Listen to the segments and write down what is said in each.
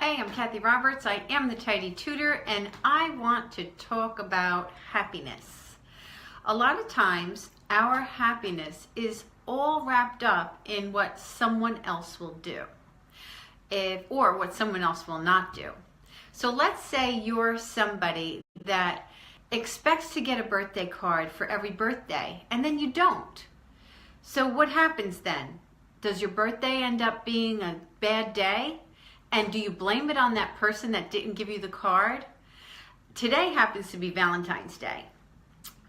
Hey, I'm Kathy Roberts. I am the Tidy Tutor, and I want to talk about happiness. A lot of times, our happiness is all wrapped up in what someone else will do, or what someone else will not do. So let's say you're somebody that expects to get a birthday card for every birthday, and then you don't. So what happens then? Does your birthday end up being a bad day? And do you blame it on that person that didn't give you the card? Today happens to be Valentine's Day.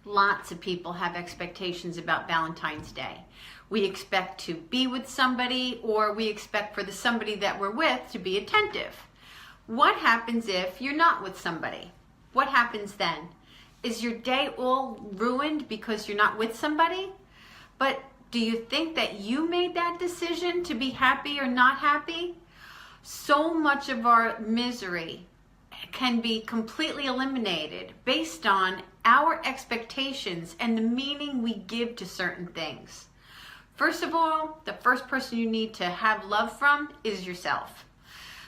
Lots of people have expectations about Valentine's Day. We expect to be with somebody, or we expect for the somebody that we're with to be attentive. What happens if you're not with somebody? What happens then? Is your day all ruined because you're not with somebody? But do you think that you made that decision to be happy or not happy? So much of our misery can be completely eliminated based on our expectations and the meaning we give to certain things. First of all, the first person you need to have love from is yourself.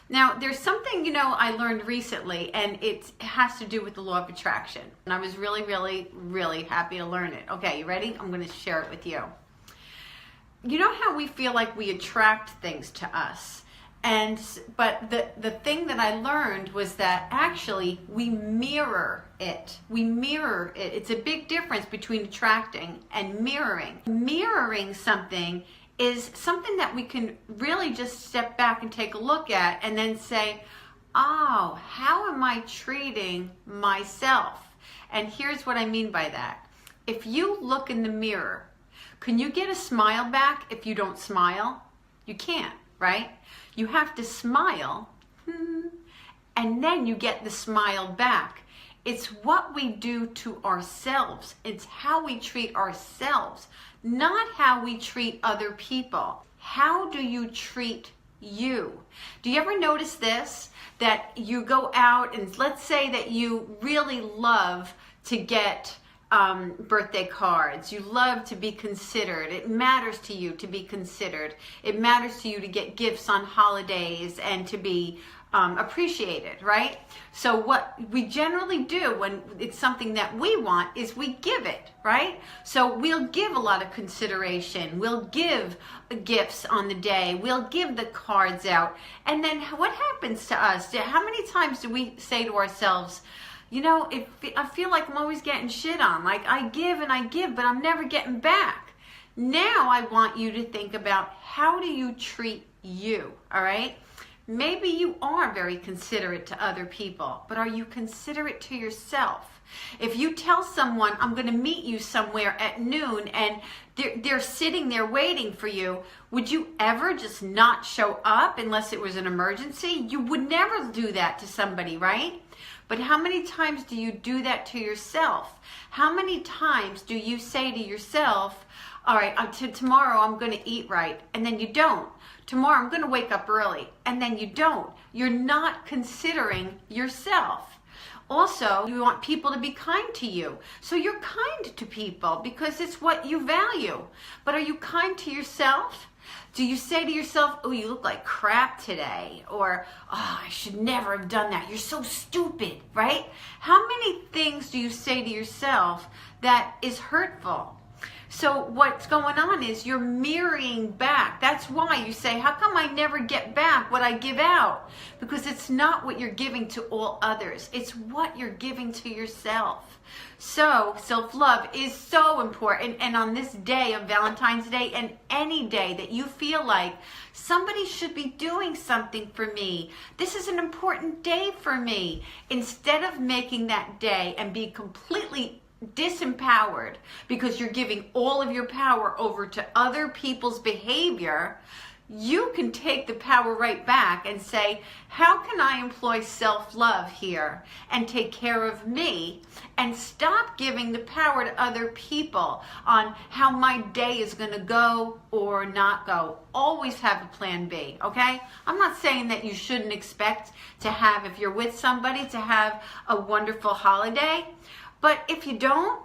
Now, there's something, I learned recently, and it has to do with the law of attraction. And I was really, really, really happy to learn it. Okay, you ready? I'm going to share it with you. You know how we feel like we attract things to us? But the thing that I learned was that actually we mirror it. We mirror it. It's a big difference between attracting and mirroring. Mirroring something is something that we can really just step back and take a look at and then say, oh, how am I treating myself? And here's what I mean by that. If you look in the mirror, can you get a smile back if you don't smile? You can't, right? You have to smile, and then you get the smile back. It's what we do to ourselves. It's how we treat ourselves, not how we treat other people. How do you treat you? Do you ever notice this? That you go out and let's say that you really love to get birthday cards. You love to be considered. It matters to you to be considered. It matters to you to get gifts on holidays and to be appreciated, right? So what we generally do when it's something that we want is we give it, right? So we'll give a lot of consideration. We'll give gifts on the day. We'll give the cards out. And then what happens to us? How many times do we say to ourselves, I feel like I'm always getting shit on. Like I give and I give, but I'm never getting back. Now I want you to think about how do you treat you, all right? Maybe you are very considerate to other people, but are you considerate to yourself? If you tell someone, I'm going to meet you somewhere at noon and they're sitting there waiting for you, would you ever just not show up unless it was an emergency? You would never do that to somebody, right? But how many times do you do that to yourself? How many times do you say to yourself, all right, tomorrow I'm going to eat right, and then you don't. Tomorrow I'm going to wake up early, and then you don't. You're not considering yourself. Also, you want people to be kind to you. So you're kind to people because it's what you value. But are you kind to yourself? Do you say to yourself, oh, you look like crap today? Or, oh, I should never have done that. You're so stupid, right? How many things do you say to yourself that is hurtful? So what's going on is you're mirroring back. That's why you say, how come I never get back what I give out? Because it's not what you're giving to all others. It's what you're giving to yourself. So self-love is so important. And on this day of Valentine's Day and any day that you feel like somebody should be doing something for me, this is an important day for me. Instead of making that day and be completely disempowered because you're giving all of your power over to other people's behavior, you can take the power right back and say, how can I employ self-love here and take care of me and stop giving the power to other people on how my day is going to go or not go. Always have a plan B, okay? I'm not saying that you shouldn't expect to have, if you're with somebody, to have a wonderful holiday. But if you don't,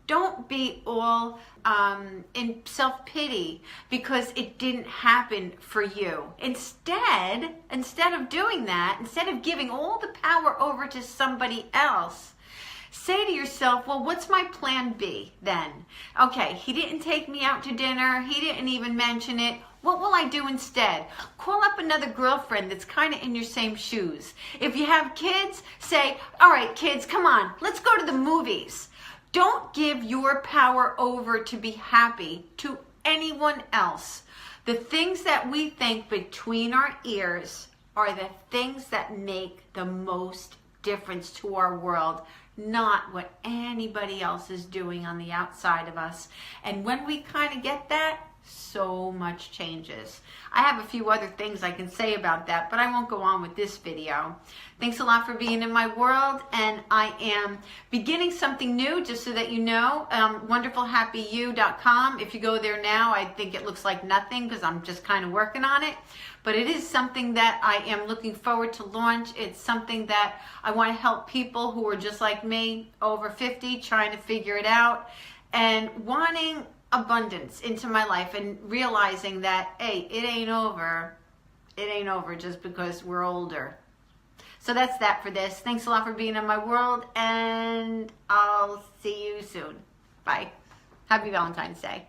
don't be all in self-pity because it didn't happen for you. Instead of doing that, instead of giving all the power over to somebody else, say to yourself, well, what's my plan B then? Okay, he didn't take me out to dinner. He didn't even mention it. What will I do instead? Call up another girlfriend that's kind of in your same shoes. If you have kids, say, all right, kids, come on, let's go to the movies. Don't give your power over to be happy to anyone else. The things that we think between our ears are the things that make the most difference to our world, not what anybody else is doing on the outside of us. And when we kind of get that, so much changes. I have a few other things I can say about that, but I won't go on with this video. Thanks a lot for being in my world, and I am beginning something new, just so that you know, wonderfulhappyu.com. If you go there now, I think it looks like nothing because I'm just kind of working on it, but it is something that I am looking forward to launch. It's something that I want to help people who are just like me, over 50, trying to figure it out and wanting abundance into my life, and realizing that, hey, it ain't over just because we're older. So that's that for this. Thanks a lot for being in my world, and I'll see you soon. Bye. Happy Valentine's Day.